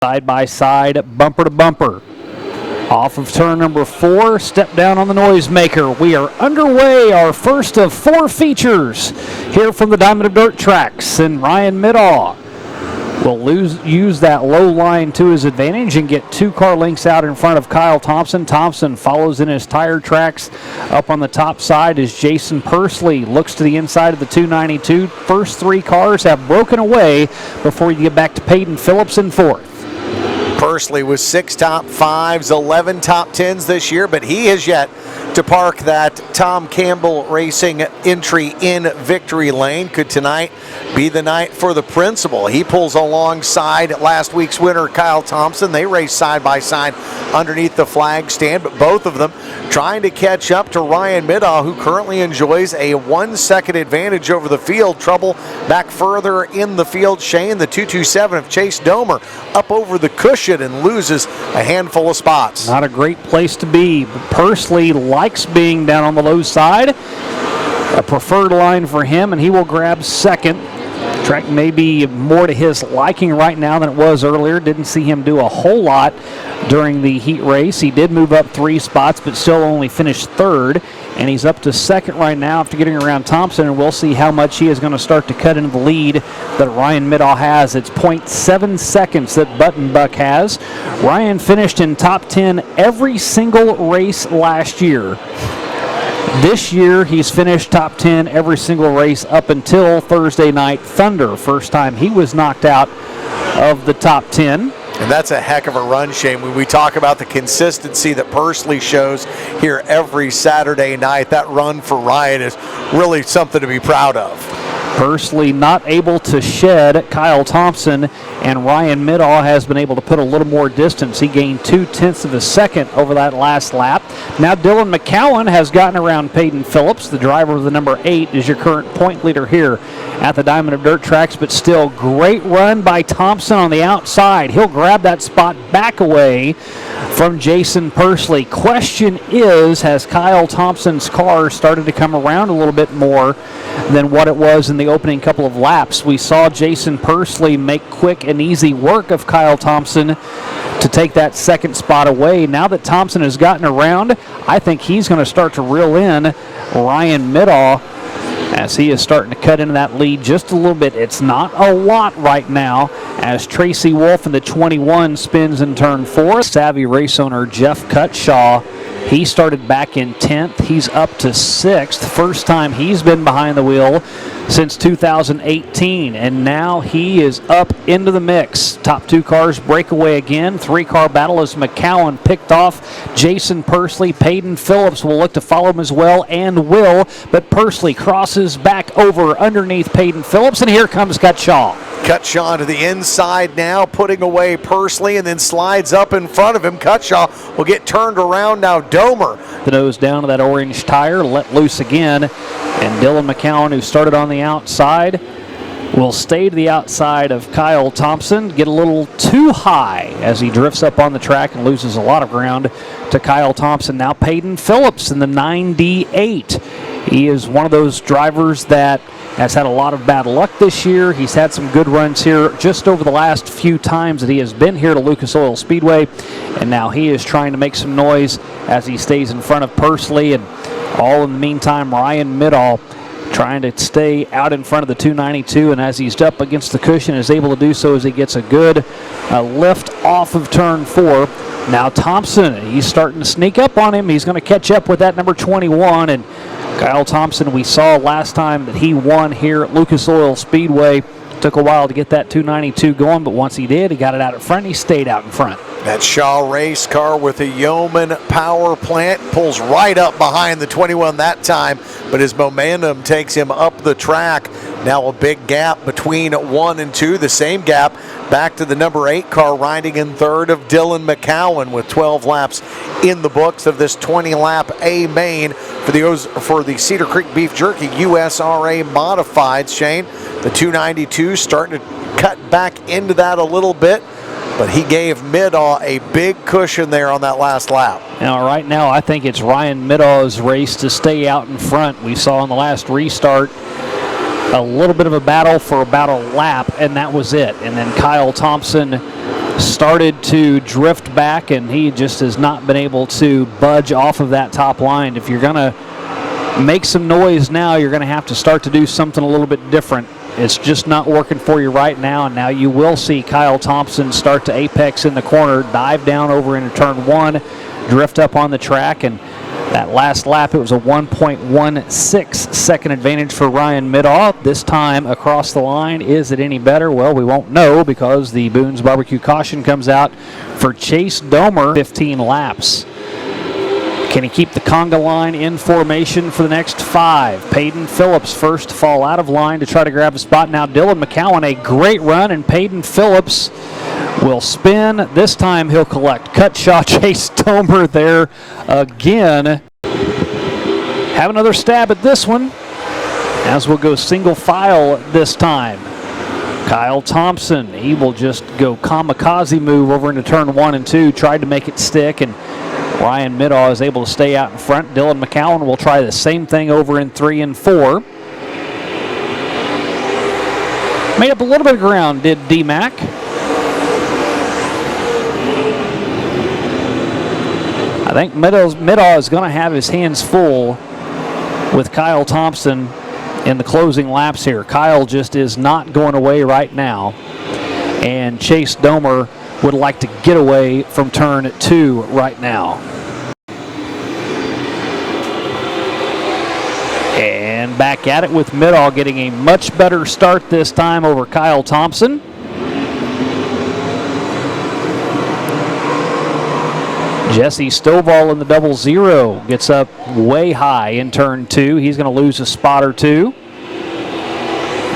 Side by side, bumper to bumper. Off of turn number 4, step down on the noisemaker. We are underway, our first of 4 features here from the Diamond of Dirt tracks. And Ryan Middaugh will use that low line to his advantage and get 2 car lengths out in front of Kyle Thompson. Thompson follows in his tire tracks. Up on the top side is Jason Pursley. Looks to the inside of the 292. First 3 cars have broken away before you get back to Peyton Phillips in 4th. Pursley with 6 top 5s, 11 top 10s this year, but he has yet to park that Tom Campbell Racing entry in victory lane. Could tonight be the night for the principal? He pulls alongside last week's winner, Kyle Thompson. They race side by side underneath the flag stand, but both of them trying to catch up to Ryan Middaugh, who currently enjoys a 1-second advantage over the field. Trouble back further in the field. Shane, the 227 of Chase Domer, up over the cushion and loses a handful of spots. Not a great place to be. Pursley likes being down on the low side. A preferred line for him, and he will grab second. Track may be more to his liking right now than it was earlier. Didn't see him do a whole lot during the heat race. He did move up 3 spots, but still only finished 3rd. And he's up to 2nd right now after getting around Thompson, and we'll see how much he is going to start to cut into the lead that Ryan Middaugh has. It's 0.7 seconds that Button Buck has. Ryan finished in top 10 every single race last year. This year, he's finished top 10 every single race up until Thursday Night Thunder. First time he was knocked out of the top 10. And that's a heck of a run, Shane. When we talk about the consistency that Pursley shows here every Saturday night, that run for Ryan is really something to be proud of. Pursley not able to shed Kyle Thompson, and Ryan Middaugh has been able to put a little more distance. He gained 0.2 of a second over that last lap. Now Dylan McCowan has gotten around Peyton Phillips. The driver of the number 8 is your current point leader here at the Diamond of Dirt tracks, but still great run by Thompson on the outside. He'll grab that spot back away from Jason Pursley. Question is, has Kyle Thompson's car started to come around a little bit more than what it was in the opening couple of laps? We saw Jason Pursley make quick and easy work of Kyle Thompson to take that 2nd spot away. Now that Thompson has gotten around, I think he's going to start to reel in Ryan Middaugh as he is starting to cut into that lead just a little bit. It's not a lot right now as Tracy Wolf in the 21 spins in turn 4. Savvy race owner Jeff Cutshaw, he started back in 10th. He's up to 6th. First time he's been behind the wheel since 2018, and now he is up into the mix. Top 2 cars break away again. 3-car battle as McCowan picked off Jason Pursley. Peyton Phillips will look to follow him as well, and will, but Pursley crosses back over underneath Peyton Phillips, and here comes Cutshaw. Cutshaw to the inside now, putting away Pursley, and then slides up in front of him. Cutshaw will get turned around now. Domer, the nose down to that orange tire, let loose again, and Dylan McCowan, who started on the outside, will stay to the outside of Kyle Thompson, get a little too high as he drifts up on the track and loses a lot of ground to Kyle Thompson. Now Peyton Phillips in the 98. He is one of those drivers that has had a lot of bad luck this year. He's had some good runs here just over the last few times that he has been here to Lucas Oil Speedway, and now he is trying to make some noise as he stays in front of Pursley. And all in the meantime, Ryan Middaugh trying to stay out in front of the 292, and as he's up against the cushion is able to do so as he gets a good lift off of turn 4. Now Thompson, he's starting to sneak up on him. He's going to catch up with that number 21, and Kyle Thompson, we saw last time that he won here at Lucas Oil Speedway. Took a while to get that 292 going, but once he did, he got it out in front. He stayed out in front. That Shaw race car with a Yeoman power plant pulls right up behind the 21 that time, but his momentum takes him up the track. Now a big gap between 1 and 2. The same gap back to the number 8 car riding in 3rd of Dylan McCowan with 12 laps in the books of this 20-lap A main for the Cedar Creek Beef Jerky USRA modified. Shane, the 292 starting to cut back into that a little bit, but he gave Middaugh a big cushion there on that last lap. Now, right now, I think it's Ryan Middaugh's race to stay out in front. We saw in the last restart a little bit of a battle for about a lap, and that was it. And then Kyle Thompson started to drift back, and he just has not been able to budge off of that top line. If you're going to make some noise now, you're going to have to start to do something a little bit different. It's just not working for you right now, and now you will see Kyle Thompson start to apex in the corner, dive down over into turn 1, drift up on the track, and that last lap, it was a 1.16 second advantage for Ryan Middaugh. This time across the line, is it any better? Well, we won't know because the Boone's Barbecue caution comes out for Chase Domer, 15 laps. Can he keep the conga line in formation for the next 5? Peyton Phillips first to fall out of line to try to grab a spot. Now Dylan McCowan, a great run, and Peyton Phillips will spin. This time he'll collect. Cutshaw Chase Domer there again. Have another stab at this one, as we'll go single file this time. Kyle Thompson, he will just go kamikaze move over into turn 1 and 2, tried to make it stick, and Ryan Middaugh is able to stay out in front. Dylan McCowan will try the same thing over in 3 and 4. Made up a little bit of ground, did D-Mac. I think Middaugh is going to have his hands full with Kyle Thompson in the closing laps here. Kyle just is not going away right now, and Chase Domer would like to get away from turn 2 right now. And back at it with Middaugh getting a much better start this time over Kyle Thompson. Jesse Stovall in the 00 gets up way high in turn 2. He's going to lose a spot or 2.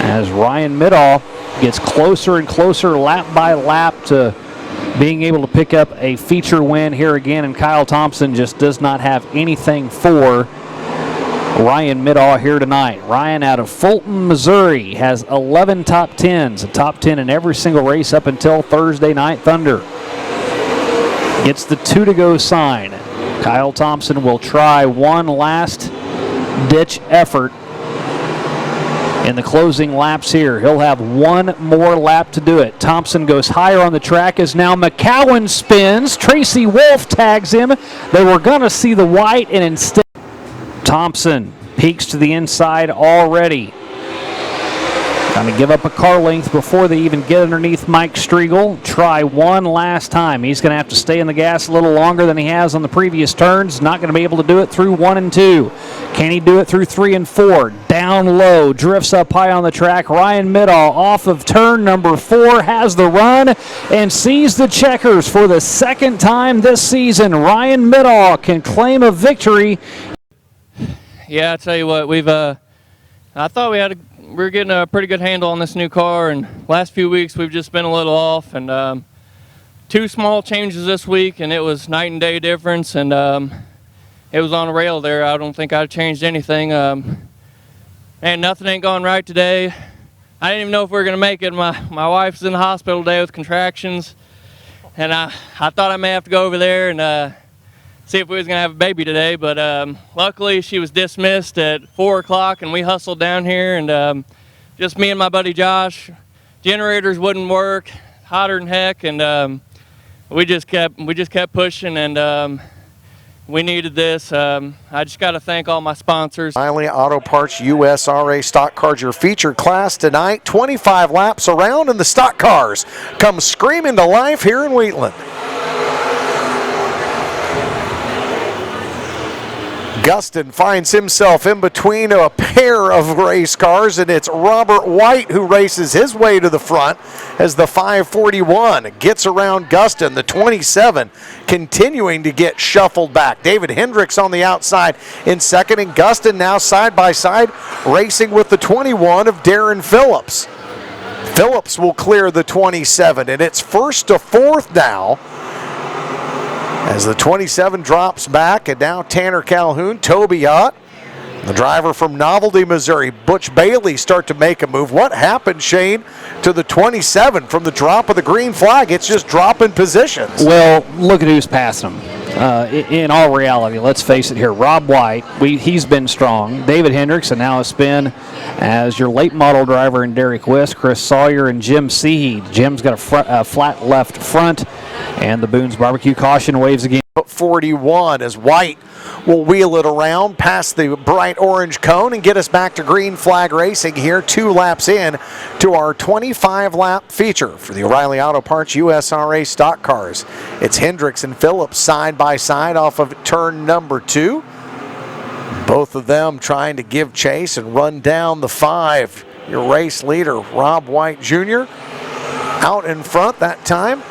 As Ryan Middaugh gets closer and closer lap by lap to being able to pick up a feature win here again, and Kyle Thompson just does not have anything for Ryan Middaugh here tonight. Ryan out of Fulton, Missouri, has 11 top 10s, a top 10 in every single race up until Thursday Night Thunder. Gets the 2 to go sign. Kyle Thompson will try one last ditch effort in the closing laps here. He'll have one more lap to do it. Thompson goes higher on the track as now McCowan spins. Tracy Wolf tags him. They were going to see the white, and instead Thompson peeks to the inside already. Trying to give up a car length before they even get underneath Mike Striegel. Try one last time. He's going to have to stay in the gas a little longer than he has on the previous turns. Not going to be able to do it through 1 and 2. Can he do it through 3 and 4? Down low, drifts up high on the track. Ryan Middaugh off of turn number 4 has the run and sees the checkers for the second time this season. Ryan Middaugh can claim a victory. Yeah, I tell you what, I thought we were getting a pretty good handle on this new car, and last few weeks we've just been a little off, and 2 small changes this week, and it was night and day difference, and it was on a rail there. I don't think I changed anything, and nothing ain't gone right today. I didn't even know if we were going to make it. My wife's in the hospital today with contractions, and I thought I may have to go over there and see if we was going to have a baby today, but luckily she was dismissed at 4 o'clock, and we hustled down here, and just me and my buddy Josh. Generators wouldn't work, hotter than heck, and we just kept pushing, and we needed this. I just got to thank all my sponsors. Finally, Auto Parts USRA Stock Cars, your featured class tonight. 25 laps around, and the stock cars come screaming to life here in Wheatland. Gustin finds himself in between a pair of race cars, and it's Robert White who races his way to the front as the 541 gets around Gustin. The 27 continuing to get shuffled back. David Hendricks on the outside in second, and Gustin now side by side racing with the 21 of Darren Phillips. Phillips will clear the 27, and it's first to fourth now, as the 27 drops back, and now Tanner Calhoun, Toby Ott, the driver from Novelty, Missouri, Butch Bailey start to make a move. What happened, Shane, to the 27 from the drop of the green flag? It's just dropping positions. Well, look at who's passing him. in all reality, let's face it here, Rob White, he's been strong. David Hendricks, and now a spin as your late model driver in Derek West, Chris Sawyer, and Jim Seaheed. Jim's got a flat left front, and the Boone's Barbecue caution waves again. 41 as White will wheel it around past the bright orange cone and get us back to green flag racing here 2 laps in to our 25-lap feature for the O'Reilly Auto Parts USRA stock cars. It's Hendricks and Phillips side by side off of turn number 2. Both of them trying to give chase and run down the 5. Your race leader, Rob White Jr., out in front that time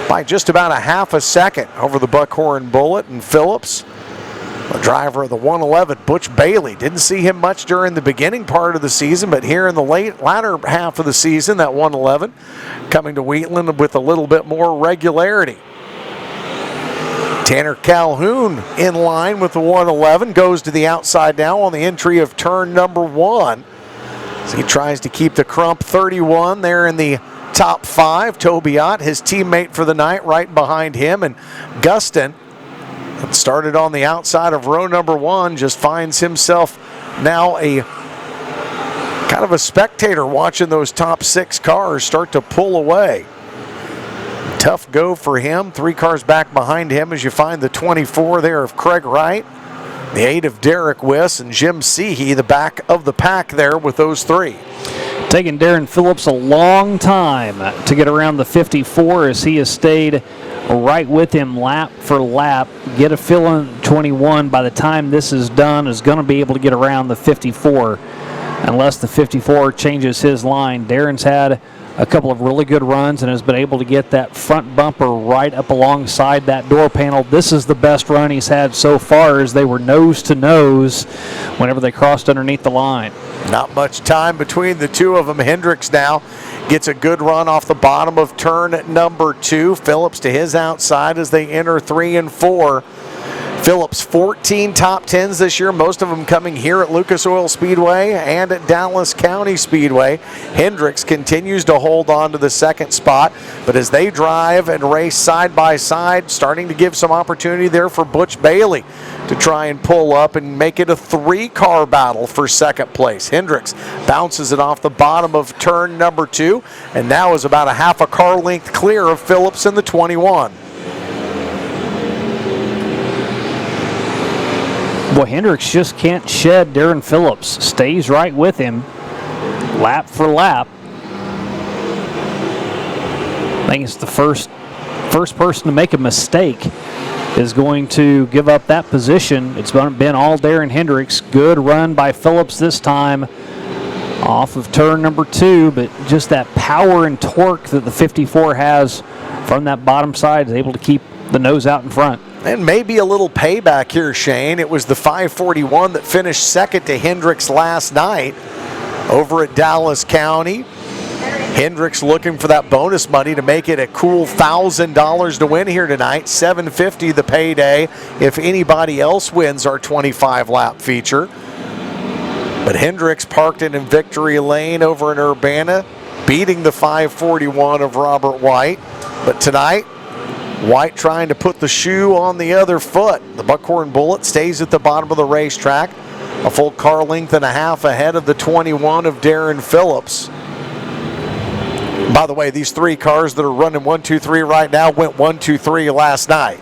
by just about a half a second over the Buckhorn Bullet and Phillips. The driver of the 111, Butch Bailey. Didn't see him much during the beginning part of the season, but here in the latter half of the season, that 111 coming to Wheatland with a little bit more regularity. Tanner Calhoun in line with the 111, goes to the outside now on the entry of turn number 1. As he tries to keep the crump 31 there in the top 5. Tobiat, his teammate for the night, right behind him, and Gustin, started on the outside of row number 1, just finds himself now a kind of a spectator watching those top 6 cars start to pull away. Tough go for him. 3 cars back behind him as you find the 24 there of Craig Wright, the 8 of Derek Wiss, and Jim Seahy, the back of the pack there with those 3. Taking Darren Phillips a long time to get around the 54 as he has stayed right with him lap for lap. Get a feeling 21 by the time this is done is going to be able to get around the 54 unless the 54 changes his line. Darren's had a couple of really good runs and has been able to get that front bumper right up alongside that door panel. This is the best run he's had so far as they were nose to nose whenever they crossed underneath the line. Not much time between the two of them. Hendricks now gets a good run off the bottom of turn number 2. Phillips to his outside as they enter 3 and 4. Phillips 14 top 10s this year, most of them coming here at Lucas Oil Speedway and at Dallas County Speedway. Hendricks continues to hold on to the second spot, but as they drive and race side by side, starting to give some opportunity there for Butch Bailey to try and pull up and make it a 3-car battle for second place. Hendricks bounces it off the bottom of turn number 2 and now is about a half a car length clear of Phillips in the 21. Well, Hendricks just can't shed Darren Phillips. Stays right with him, lap for lap. I think it's the first person to make a mistake is going to give up that position. It's been all Darren Hendricks. Good run by Phillips this time off of turn number 2, but just that power and torque that the 54 has from that bottom side is able to keep the nose out in front. And maybe a little payback here, Shane. It was the 541 that finished second to Hendricks last night over at Dallas County. Hendricks looking for that bonus money to make it a cool $1,000 to win here tonight. $750 the payday if anybody else wins our 25-lap feature. But Hendricks parked it in victory lane over in Urbana, beating the 541 of Robert White. But tonight, White trying to put the shoe on the other foot. The Buckhorn Bullet stays at the bottom of the racetrack, a full car length and a half ahead of the 21 of Darren Phillips. By the way, these 3 cars that are running 1, 2, 3 right now went 1, 2, 3 last night.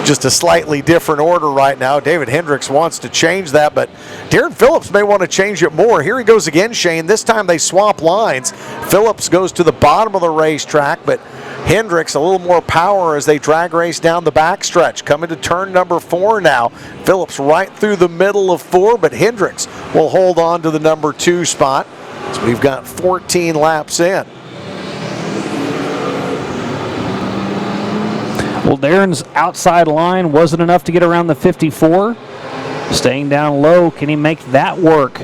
Just a slightly different order right now. David Hendricks wants to change that, but Darren Phillips may want to change it more. Here he goes again, Shane. This time they swap lines. Phillips goes to the bottom of the racetrack, but Hendricks a little more power as they drag race down the backstretch. Coming to turn number 4 now. Phillips right through the middle of 4, but Hendricks will hold on to the number 2 spot. So we've got 14 laps in. Well, Darren's outside line wasn't enough to get around the 54. Staying down low, can he make that work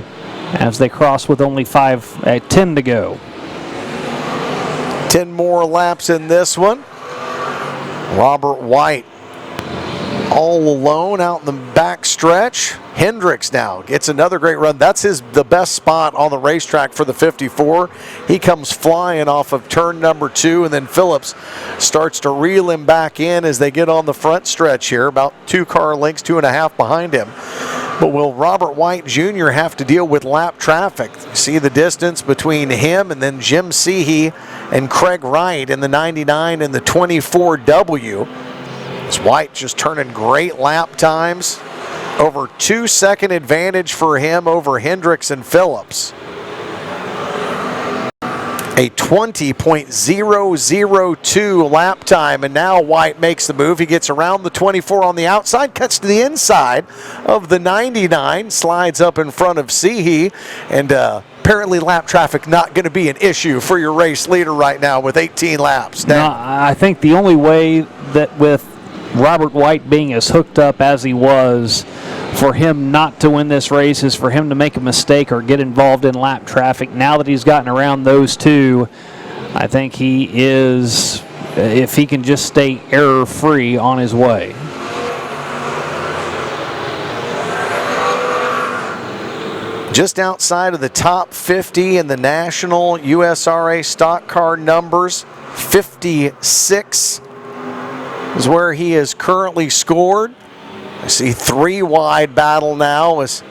as they cross with only 10 to go? 10 more laps in this one. Robert White all alone out in the back stretch. Hendricks now gets another great run. That's the best spot on the racetrack for the 54. He comes flying off of turn number 2, and then Phillips starts to reel him back in as they get on the front stretch here, about 2 car lengths, 2.5 behind him. But will Robert White Jr. have to deal with lap traffic? You see the distance between him and then Jim Seehey and Craig Wright in the 99 and the 24W. As White just turning great lap times. Over 2-second advantage for him over Hendricks and Phillips. A 20.002 lap time, and now White makes the move. He gets around the 24 on the outside, cuts to the inside of the 99, slides up in front of Seehey, and apparently lap traffic not going to be an issue for your race leader right now with 18 laps down. No, I think the only way that with Robert White being as hooked up as he was, for him not to win this race is for him to make a mistake or get involved in lap traffic. Now that he's gotten around those two, I think he is, if he can just stay error-free, on his way. Just outside of the top 50 in the national USRA stock car numbers, 56 is where he is currently scored. I see 3 wide battle now as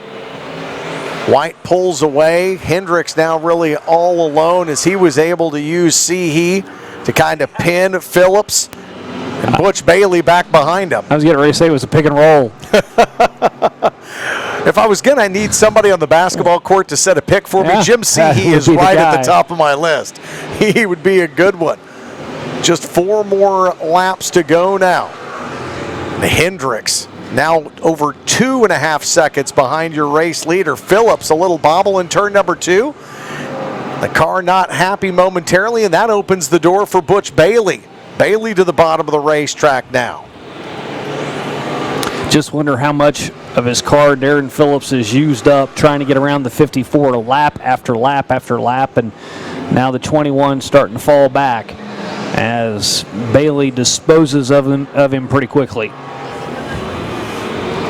White pulls away. Hendricks now really all alone as he was able to use Seehey to kind of pin Phillips and Butch Bailey back behind him. I was getting ready to say it was a pick and roll. If I was going to need somebody on the basketball court to set a pick for me, Jim Seehey is right at the top of my list. He would be a good one. Just 4 more laps to go now. And Hendricks now over 2.5 seconds behind your race leader. Phillips, a little bobble in turn number 2. The car not happy momentarily, and that opens the door for Butch Bailey. Bailey to the bottom of the racetrack now. Just wonder how much of his car Darren Phillips has used up trying to get around the 54 lap after lap after lap, and now the 21 starting to fall back as Bailey disposes of him pretty quickly.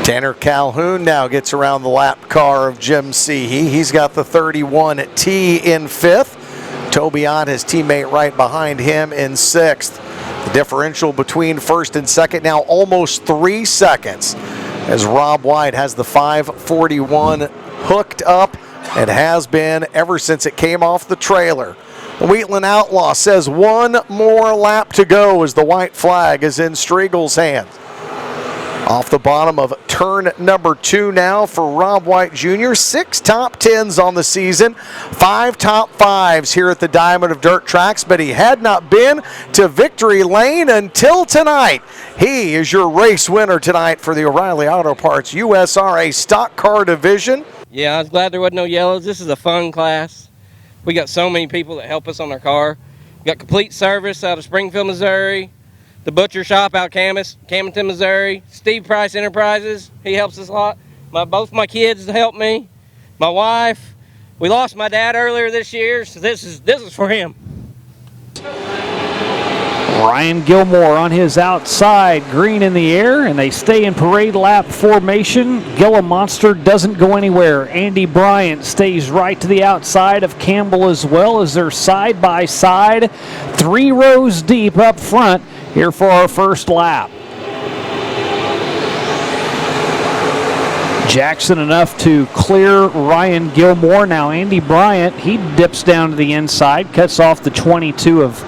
Tanner Calhoun now gets around the lap car of Jim Seehey. He's got the 31T in 5th. Toby Ott, his teammate, right behind him in 6th. The differential between 1st and 2nd now almost 3 seconds as Rob White has the 541 hooked up and has been ever since it came off the trailer. The Wheatland Outlaw says 1 more lap to go as the white flag is in Striegel's hands. Off the bottom of turn number 2 now for Rob White Jr. 6 top 10s on the season, 5 top 5s here at the Diamond of Dirt Tracks, but he had not been to victory lane until tonight. He is your race winner tonight for the O'Reilly Auto Parts USRA Stock Car Division. Yeah, I was glad there wasn't no yellows. This is a fun class. We got so many people that help us on our car. We got Complete Service out of Springfield, Missouri. The Butcher Shop out of Camden, Missouri. Steve Price Enterprises, he helps us a lot. Both my kids help me. My wife. We lost my dad earlier this year, so this is for him. Ryan Gilmore on his outside, green in the air, and they stay in parade lap formation. Gilla Monster doesn't go anywhere. Andy Bryant stays right to the outside of Campbell as well as they're side by side, 3 rows deep up front here for our first lap. Jackson enough to clear Ryan Gilmore. Now Andy Bryant, he dips down to the inside, cuts off the 22 of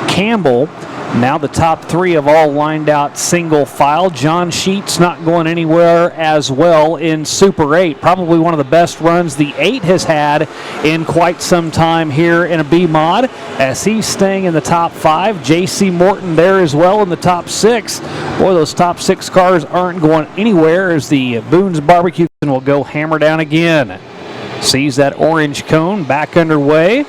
Campbell. Now the top 3 have all lined out single file. John Sheets not going anywhere as well in Super 8. Probably one of the best runs the 8 has had in quite some time here in a B mod as he's staying in the top 5. J.C. Morton there as well in the top 6. Boy, those top 6 cars aren't going anywhere as the Boone's Barbecue will go hammer down again. Sees that orange cone back underway.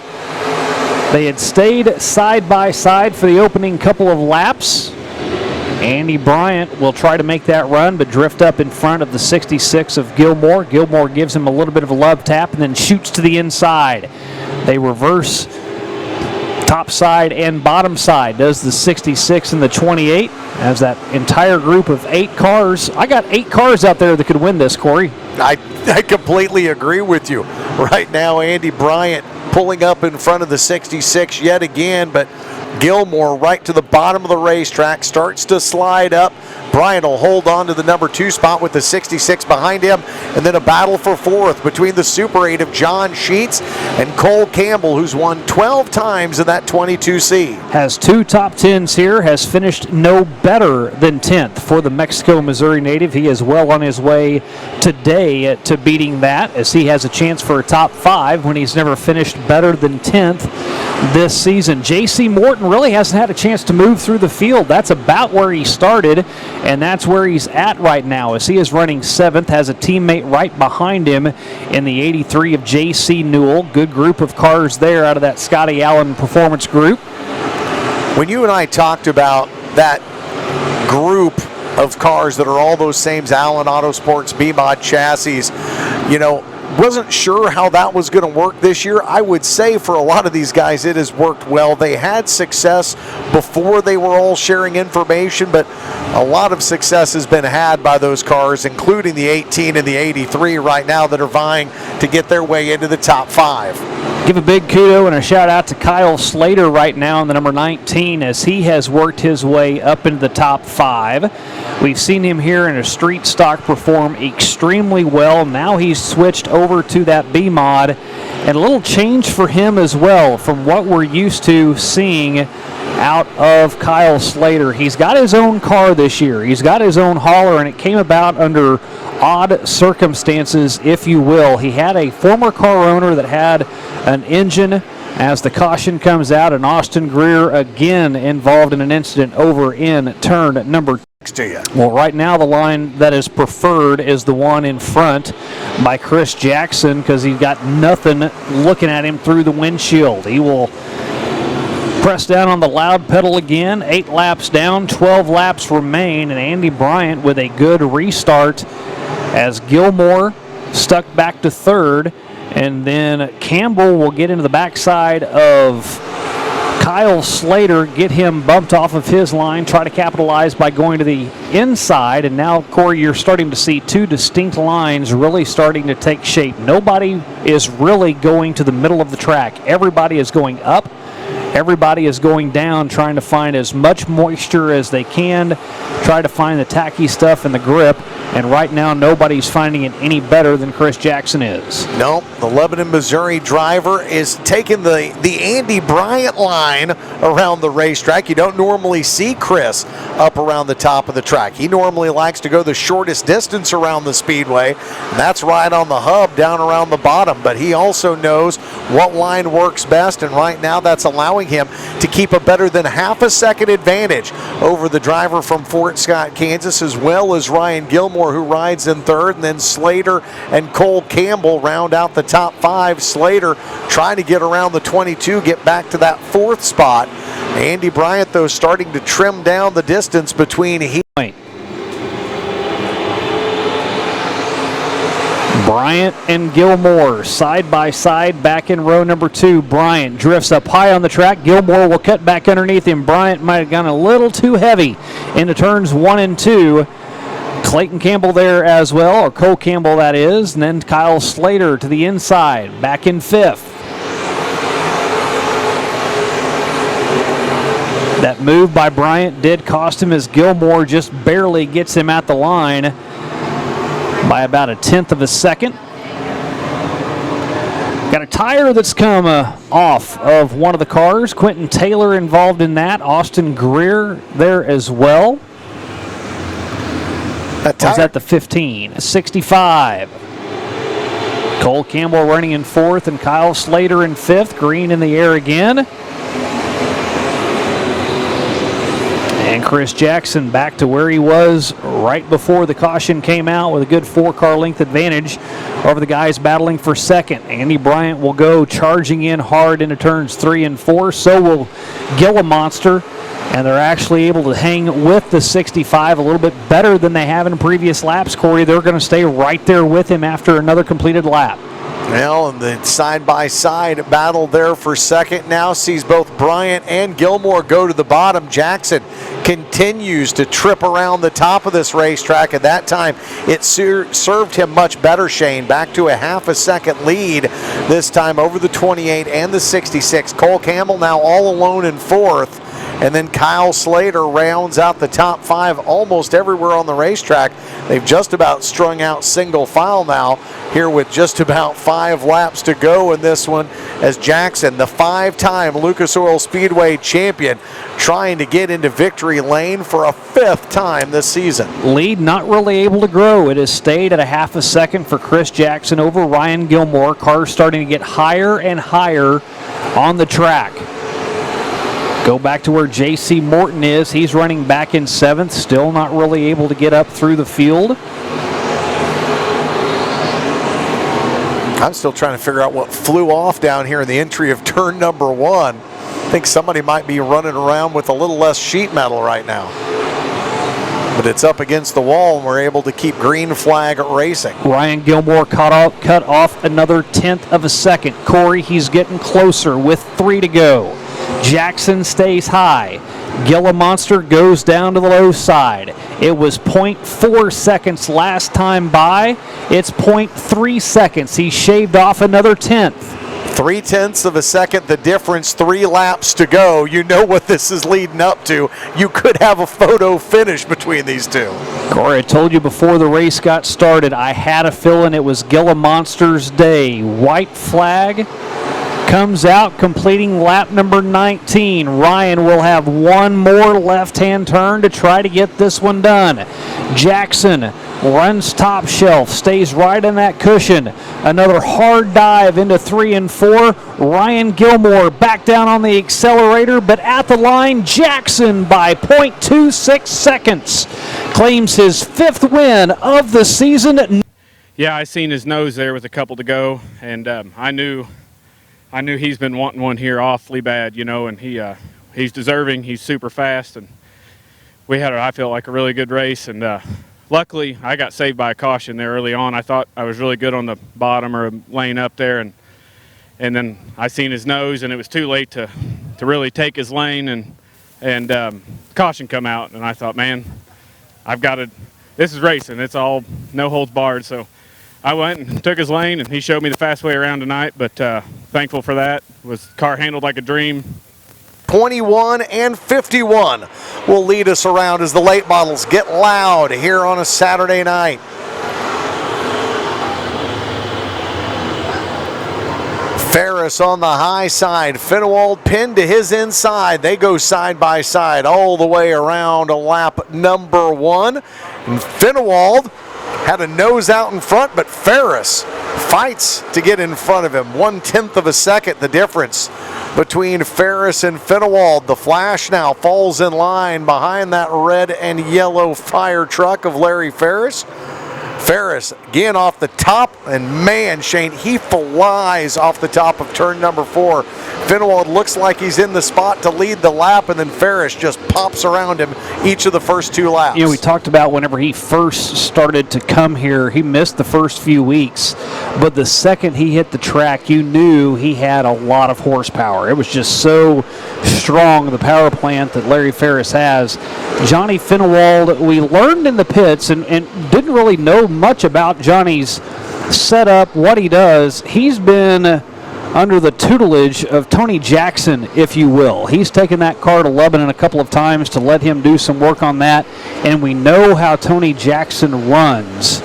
They had stayed side by side for the opening couple of laps. Andy Bryant will try to make that run, but drift up in front of the 66 of Gilmore. Gilmore gives him a little bit of a love tap and then shoots to the inside. They reverse top side and bottom side does the 66 and the 28. As that entire group of 8 cars. I got 8 cars out there that could win this, Corey. I completely agree with you. Right now, Andy Bryant pulling up in front of the 66 yet again, but Gilmore right to the bottom of the racetrack, starts to slide up. Bryant will hold on to the number 2 spot with the 66 behind him, and then a battle for 4th between the Super 8 of John Sheets and Cole Campbell, who's won 12 times in that 22C. Has 2 top 10s here, has finished no better than 10th for the Mexico, Missouri native. He is well on his way today to beating that, as he has a chance for a top 5 when he's never finished better than 10th this season. J.C. Morton really hasn't had a chance to move through the field. That's about where he started, and that's where he's at right now, as he is running 7th, has a teammate right behind him in the 83 of J.C. Newell. Good group of cars there out of that Scotty Allen Performance Group. When you and I talked about that group of cars that are all those same Allen Autosports B-Mod chassis, wasn't sure how that was going to work this year. I would say for a lot of these guys it has worked well. They had success before they were all sharing information, but a lot of success has been had by those cars, including the 18 and the 83 right now, that are vying to get their way into the top 5. Give a big kudo and a shout out to Kyle Slater right now in the number 19, as he has worked his way up into the top 5. We've seen him here in a street stock perform extremely well. Now he's switched over to that B-Mod, and a little change for him as well from what we're used to seeing out of Kyle Slater. He's got his own car this year. He's got his own hauler, and it came about under odd circumstances, if you will. He had a former car owner that had an engine. As the caution comes out, and Austin Greer again involved in an incident over in turn number 2. Well, right now the line that is preferred is the one in front by Chris Jackson, because he's got nothing looking at him through the windshield. He will press down on the loud pedal again. 8 laps down, 12 laps remain, and Andy Bryant with a good restart, as Gilmore stuck back to 3rd. And then Campbell will get into the backside of Kyle Slater, get him bumped off of his line, try to capitalize by going to the inside. And now, Corey, you're starting to see 2 distinct lines really starting to take shape. Nobody is really going to the middle of the track. Everybody is going up. Everybody is going down, trying to find as much moisture as they can, try to find the tacky stuff in the grip, and right now nobody's finding it any better than Chris Jackson is. No, the Lebanon, Missouri driver is taking the Andy Bryant line around the racetrack. You don't normally see Chris up around the top of the track. He normally likes to go the shortest distance around the Speedway, and that's right on the hub down around the bottom, but he also knows what line works best, and right now that's allowing him to keep a better than half a second advantage over the driver from Fort Scott, Kansas, as well as Ryan Gilmore, who rides in 3rd, and then Slater and Cole Campbell round out the top 5. Slater trying to get around the 22, get back to that 4th spot. Andy Bryant, though, starting to trim down the distance between Bryant and Gilmore side by side back in row number 2. Bryant drifts up high on the track. Gilmore will cut back underneath him. Bryant might have gone a little too heavy into turns 1 and 2. Clayton Campbell there as well, or Cole Campbell that is, and then Kyle Slater to the inside, back in 5th. That move by Bryant did cost him, as Gilmore just barely gets him at the line by about 1/10 of a second. Got a tire that's come off of one of the cars. Quentin Taylor involved in that. Austin Greer there as well. Was at the 15. 65. Cole Campbell running in 4th, and Kyle Slater in 5th. Green in the air again. And Chris Jackson back to where he was right before the caution came out, with a good 4-car length advantage over the guys battling for 2nd. Andy Bryant will go charging in hard into turns 3 and 4. So will Gillimonster. And they're actually able to hang with the 65 a little bit better than they have in previous laps, Corey. They're going to stay right there with him after another completed lap. Well, and the side-by-side battle there for second now sees both Bryant and Gilmore go to the bottom. Jackson continues to trip around the top of this racetrack. At that time, it served him much better, Shane. Back to a half a second lead this time over the 28 and the 66. Cole Campbell now all alone in fourth. And then Kyle Slater rounds out the top five almost everywhere on the racetrack. They've just about strung out single file now here with just about 5 laps to go in this one, as Jackson, the 5-time Lucas Oil Speedway champion, trying to get into victory lane for a 5th time this season. Lead not really able to grow. It has stayed at a half a second for Chris Jackson over Ryan Gilmore. Cars starting to get higher and higher on the track. Go back to where J.C. Morton is. He's running back in 7th, still not really able to get up through the field. I'm still trying to figure out what flew off down here in the entry of turn number 1. I think somebody might be running around with a little less sheet metal right now. But it's up against the wall, and we're able to keep green flag racing. Ryan Gilmore cut off another 1/10 of a second. Corey, he's getting closer with 3 to go. Jackson stays high. Gilla Monster goes down to the low side. It was 0.4 seconds last time by. It's 0.3 seconds. He shaved off another 1/10. 0.3 of a second, the difference, 3 laps to go. You know what this is leading up to. You could have a photo finish between these two. Corey, I told you before the race got started, I had a feeling it was Gilla Monster's day. White flag comes out, completing lap number 19. Ryan will have one more left-hand turn to try to get this one done. Jackson runs top shelf, stays right in that cushion. Another hard dive into 3 and 4. Ryan Gilmore back down on the accelerator, but at the line, Jackson by 0.26 seconds claims his 5th win of the season. Yeah, I seen his nose there with a couple to go, and I knew he's been wanting one here awfully bad, you know, and he's deserving. He's super fast, and we had, I feel like, a really good race. And luckily, I got saved by a caution there early on. I thought I was really good on the bottom or lane up there, and then I seen his nose, and it was too late to really take his lane, and caution come out, and I thought, man, I've got to. This is racing. It's all no holds barred. So I went and took his lane, and he showed me the fast way around tonight, but thankful for that. Car handled like a dream. 21 and 51 will lead us around as the late models get loud here on a Saturday night. Ferris on the high side. Fennewald pinned to his inside. They go side by side all the way around lap number 1. And Fennewald had a nose out in front, but Ferris fights to get in front of him. 1/10 of a second, the difference between Ferris and Fennewald. The Flash now falls in line behind that red and yellow fire truck of Larry Ferris. Ferris again off the top, and man, Shane, he flies off the top of turn number 4. Fennewald looks like he's in the spot to lead the lap, and then Ferris just pops around him each of the first 2 laps. You know, we talked about whenever he first started to come here, he missed the first few weeks, but the second he hit the track, you knew he had a lot of horsepower. It was just so strong, the power plant that Larry Ferris has. Johnny Fennewald, we learned in the pits and didn't really know much about Johnny's setup, what he does. He's been under the tutelage of Tony Jackson, if you will. He's taken that car to Lebanon a couple of times to let him do some work on that, and we know how Tony Jackson runs.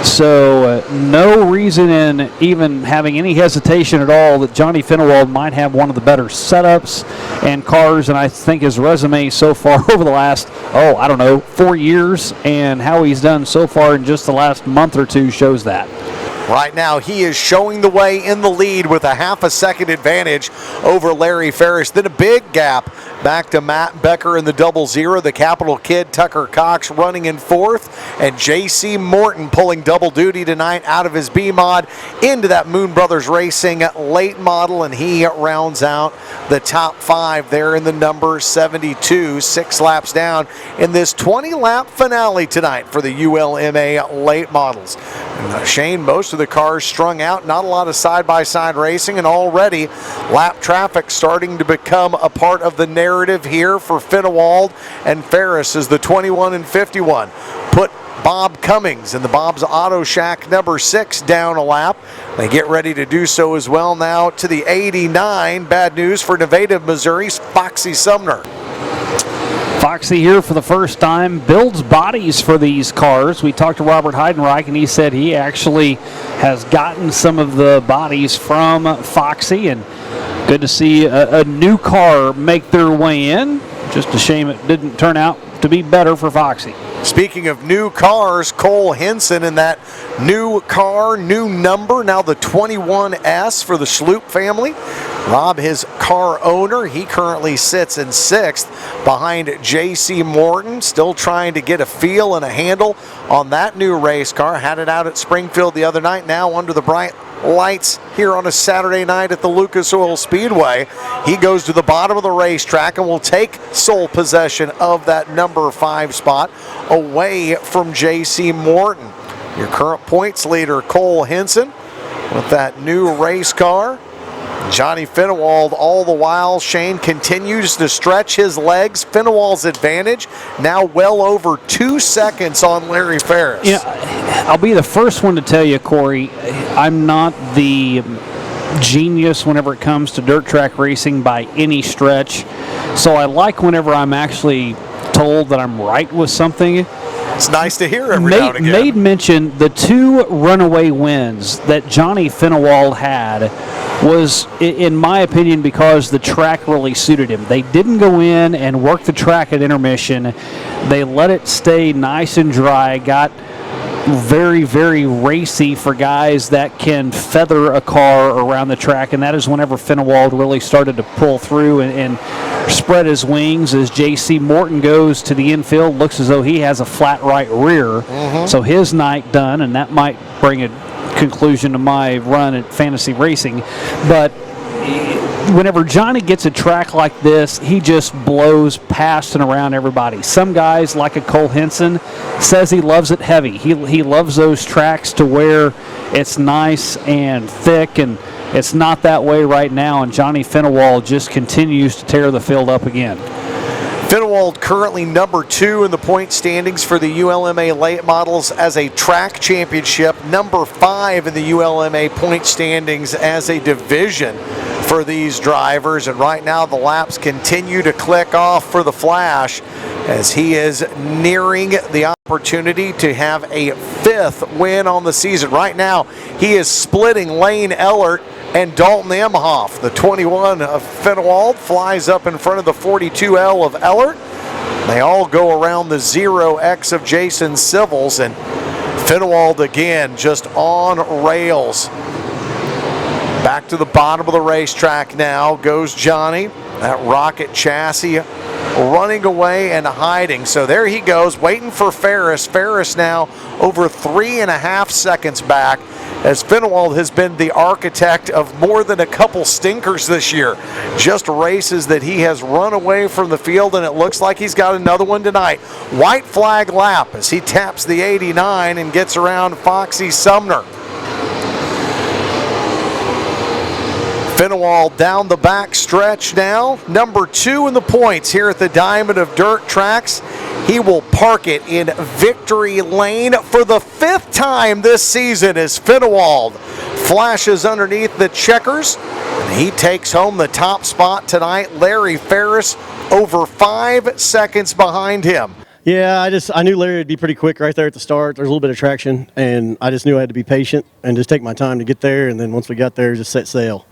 So no reason in even having any hesitation at all that Johnny Fennewald might have one of the better setups and cars, and I think his resume so far over the last, 4 years, and how he's done so far in just the last month or 2 shows that. Right now, he is showing the way in the lead with a half a second advantage over Larry Ferris. Then a big gap back to Matt Becker in the 00. The Capital Kid, Tucker Cox, running in 4th. And J.C. Morton pulling double duty tonight out of his B-Mod into that Moon Brothers Racing late model. And he rounds out the top 5 there in the number 72, 6 laps down in this 20-lap finale tonight for the ULMA late models. Shane, most of the cars strung out, not a lot of side-by-side racing, and already lap traffic starting to become a part of the narrative here for Fennewald and Ferris as the 21 and 51 put Bob Cummings in the Bob's Auto Shack number 6 down a lap. They get ready to do so as well now to the 89. Bad news for Nevada, Missouri's Foxy Sumner. Foxy here for the first time builds bodies for these cars. We talked to Robert Heidenreich, and he said he actually has gotten some of the bodies from Foxy, and good to see a new car make their way in. Just a shame it didn't turn out to be better for Foxy. Speaking of new cars, Cole Henson in that new car, new number, now the 21S for the Sloop family. Rob, his car owner, he currently sits in 6th behind J.C. Morton, still trying to get a feel and a handle on that new race car. Had it out at Springfield the other night, now under the bright lights here on a Saturday night at the Lucas Oil Speedway. He goes to the bottom of the racetrack and will take sole possession of that number 5 spot away from J.C. Morton. Your current points leader, Cole Henson, with that new race car. Johnny Fennewald, all the while, Shane continues to stretch his legs. Fennewald's advantage now well over 2 seconds on Larry Ferris. You know, I'll be the first one to tell you, Corey, I'm not the genius whenever it comes to dirt track racing by any stretch. So I like whenever I'm actually told that I'm right with something. It's nice to hear every now and again. Made mention the 2 runaway wins that Johnny Fennewald had was, in my opinion, because the track really suited him. They didn't go in and work the track at intermission. They let it stay nice and dry, got very, very racy for guys that can feather a car around the track, and that is whenever Fennewald really started to pull through and spread his wings as J.C. Morton goes to the infield. Looks as though he has a flat right rear. So his night done, and that might bring a conclusion to my run at fantasy racing. But whenever Johnny gets a track like this, he just blows past and around everybody. Some guys, like a Cole Henson, says he loves it heavy. He loves those tracks to where it's nice and thick, and it's not that way right now, and Johnny Fennewald just continues to tear the field up again. Fennewald currently number 2 in the point standings for the ULMA late models as a track championship, number 5 in the ULMA point standings as a division for these drivers, and right now the laps continue to click off for the Flash as he is nearing the opportunity to have a 5th win on the season. Right now he is splitting Lane Ellert and Dalton Emhoff. The 21 of Fennewald flies up in front of the 42L of Ellert. They all go around the 0X of Jason Sivils, and Fennewald again just on rails. Back to the bottom of the racetrack now goes Johnny. That rocket chassis running away and hiding. So there he goes, waiting for Ferris. Ferris now over 3.5 seconds back, as Fennewald has been the architect of more than a couple stinkers this year. Just races that he has run away from the field, and it looks like he's got another one tonight. White flag lap as he taps the 89 and gets around Foxy Sumner. Fennewald down the back stretch now, number 2 in the points here at the Diamond of Dirt Tracks. He will park it in victory lane for the 5th time this season as Fennewald flashes underneath the checkers. And he takes home the top spot tonight. Larry Ferris over 5 seconds behind him. Yeah, I knew Larry would be pretty quick right there at the start. There's a little bit of traction, and I just knew I had to be patient and just take my time to get there, and then once we got there, just set sail.